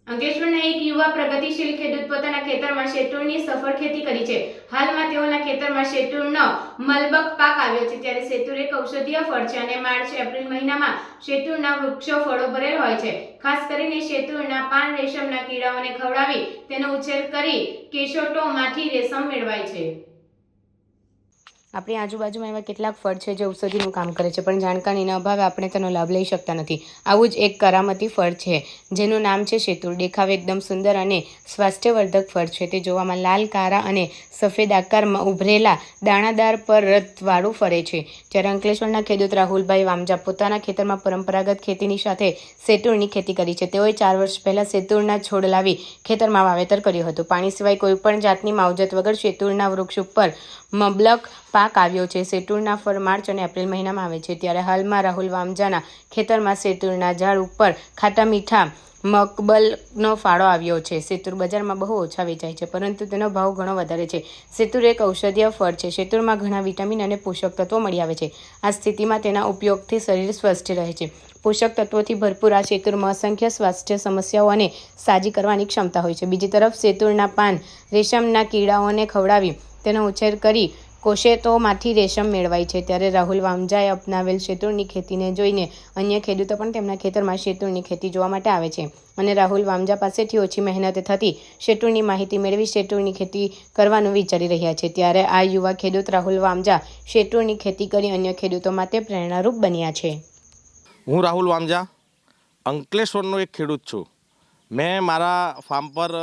અંકલેશ્વરના એક યુવા પ્રગતિશીલ ખેડૂત પોતાના ખેતરમાં શેતૂરની સફળ ખેતી કરી છે। હાલમાં તેઓના ખેતરમાં શેતૂરનો મલબક પાક આવ્યો છે। ત્યારે શેતૂર એક ઔષધીય ફળ છે અને માર્ચ-એપ્રિલ મહિનામાં શેતૂરના વૃક્ષો ફળો ભરેલ હોય છે। ખાસ કરીને શેતૂરના પાન રેશમના કીડાઓને ખવડાવી તેનો ઉછેર કરી કેશોટોમાંથી રેશમ મેળવાય છે। આપણી આજુબાજુમાં એવા કેટલાક ફળ છે જે ઔષધિનું કામ કરે છે, પણ જાણકારીના અભાવે આપણે તેનો લાભ લઈ શકતા નથી। આવું જ એક કરામતી ફળ છે જેનું નામ છે શેતૂર। દેખાવે એકદમ સુંદર અને સ્વાસ્થ્યવર્ધક ફળ છે। તે જોવામાં લાલ, કાળા અને સફેદ આકારમાં ઉભરેલા દાણાદાર પર રથવાળું ફળે છે। જ્યારે અંકલેશ્વરના ખેડૂત રાહુલભાઈ વામજા પોતાના ખેતરમાં પરંપરાગત ખેતીની સાથે શેતૂરની ખેતી કરી છે। તેઓએ 4 વર્ષ પહેલાં શેતૂરના છોડ લાવી ખેતરમાં વાવેતર કર્યું હતું। પાણી સિવાય કોઈપણ જાતની માવજત વગર શેતૂરના વૃક્ષ ઉપર મબલક પાક આવ્યો છે। શેતૂરના ફળ માર્ચ અને એપ્રિલ મહિનામાં આવે છે। ત્યારે હાલમાં રાહુલ વામજાના ખેતરમાં શેતૂરના ઝાડ ઉપર ખાટા મીઠા મકબલનો ફાળો આવ્યો છે। શેતૂર બજારમાં બહુ ઓછા વેચાય છે, પરંતુ તેનો ભાવ ઘણો વધારે છે। શેતૂર એક ઔષધીય ફળ છે। શેતૂરમાં ઘણા વિટામિન અને પોષક તત્વો મળી આવે છે। આ સ્થિતિમાં તેના ઉપયોગથી શરીર સ્વસ્થ રહે છે। પોષક તત્વોથી ભરપૂર આ શેતૂરમાં અસંખ્ય સ્વાસ્થ્ય સમસ્યાઓ અને સાજી કરવાની ક્ષમતા હોય છે। બીજી તરફ શેતૂરના પાન રેશમના કીડાઓને ખવડાવી તેનો ઉછેર કરી કોશેતોમાંથી રેશમ મેળવાય છે। ત્યારે રાહુલ વામજાએ અપનાવેલ શેતૂરની ખેતીને જોઈને અન્ય ખેડૂતો પણ તેમના ખેતરમાં શેતૂરની ખેતી જોવા માટે આવે છે અને રાહુલ વામજા પાસેથી ઓછી મહેનતે થતી શેતૂરની માહિતી મેળવી શેતૂરની ખેતી કરવાનું વિચારી રહ્યા છે। ત્યારે આ યુવા ખેડૂત રાહુલ વામજા શેતૂરની ખેતી કરી અન્ય ખેડૂતો માટે પ્રેરણારૂપ બન્યા છે। હું રાહુલ વામજા અંકલેશ્વરનો એક ખેડૂત છું। મેં મારા ફાર્મ પર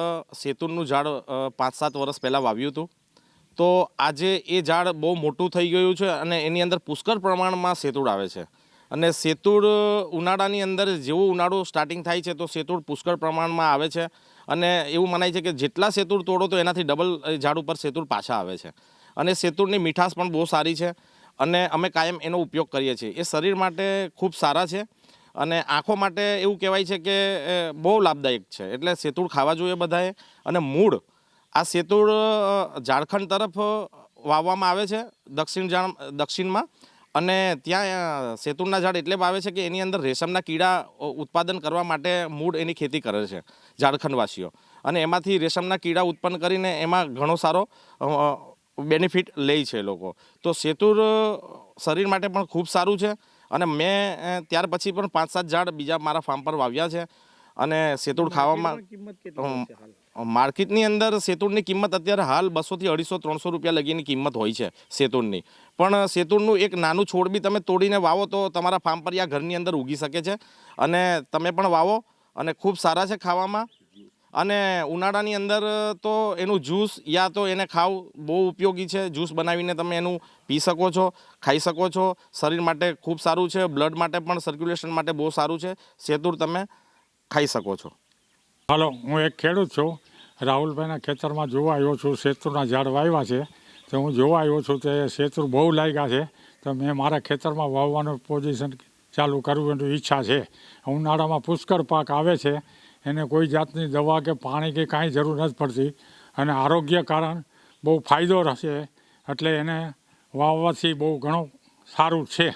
શેતૂરનું ઝાડ 5-7 વર્ષ પહેલાં વાવ્યું હતું। તો આજે એ ઝાડ બહુ મોટું થઈ ગયું છે અને એની અંદર પુષ્કળ પ્રમાણમાં શેતૂર આવે છે અને શેતૂર ઉનાળાની અંદર જેવું ઉનાળો સ્ટાર્ટિંગ થાય છે તો શેતૂર પુષ્કળ પ્રમાણમાં આવે છે અને એવું મનાય છે કે જેટલા શેતૂર તોડો તો એનાથી ડબલ ઝાડ ઉપર શેતૂર પાછા આવે છે અને શેતૂરની મીઠાશ પણ બહુ સારી છે અને અમે કાયમ એનો ઉપયોગ કરીએ છીએ। એ શરીર માટે ખૂબ સારા છે અને આંખો માટે એવું કહેવાય છે કે બહુ લાભદાયક છે, એટલે શેતૂર ખાવા જોઈએ બધાએ। અને મૂળ આ શેતૂર ઝારખંડ તરફ વાવવામાં આવે છે દક્ષિણમાં અને ત્યાં શેતૂરના ઝાડ એટલે વાવે છે કે એની અંદર રેશમના કીડા ઉત્પાદન કરવા માટે મૂળ એની ખેતી કરે છે ઝારખંડવાસીઓ અને એમાંથી રેશમના કીડા ઉત્પન્ન કરીને એમાં ઘણો સારો બેનિફિટ લે છે લોકો। તો શેતૂર શરીર માટે પણ ખૂબ સારું છે અને મેં ત્યાર પછી પણ 5-7 ઝાડ બીજા મારા ફાર્મ પર વાવ્યા છે અને શેતૂર ખાવામાં માર્કેટની અંદર શેતૂરની કિંમત અત્યારે હાલ 200-250-300 રૂપિયા લગીની કિંમત હોય છે શેતૂરની। પણ શેતૂરનું એક નાનું છોડ બી તમે તોડીને વાવો તો તમારા ફાર્મ પર યા ઘરની અંદર ઉગી શકે છે અને તમે પણ વાવો અને ખૂબ સારા છે ખાવામાં। અને ઉનાળાની અંદર તો એનું જ્યુસ યા તો એને ખાવ બહુ ઉપયોગી છે। જ્યુસ બનાવીને તમે એનું પી શકો છો, ખાઈ શકો છો। શરીર માટે ખૂબ સારું છે, બ્લડ માટે પણ સર્ક્યુલેશન માટે બહુ સારું છે। શેતૂર તમે ખાઈ શકો છો। હાલો, હું એક ખેડૂત છું। રાહુલભાઈના ખેતરમાં જોવા આવ્યો છું। શેતૂરના ઝાડ વાવ્યા છે તો હું જોવા આવ્યો છું તે શેતૂર બહુ લાગ્યા છે તો મેં મારા ખેતરમાં વાવવાનું પોઝિશન ચાલુ કરવાની ઈચ્છા છે। ઉનાળામાં પુષ્કળ પાક આવે છે, એને કોઈ જાતની દવા કે પાણી કે કાંઈ જરૂર નથી પડતી અને આરોગ્ય કારણ બહુ ફાયદો રહેશે, એટલે એને વાવવાથી બહુ ઘણું સારું છે।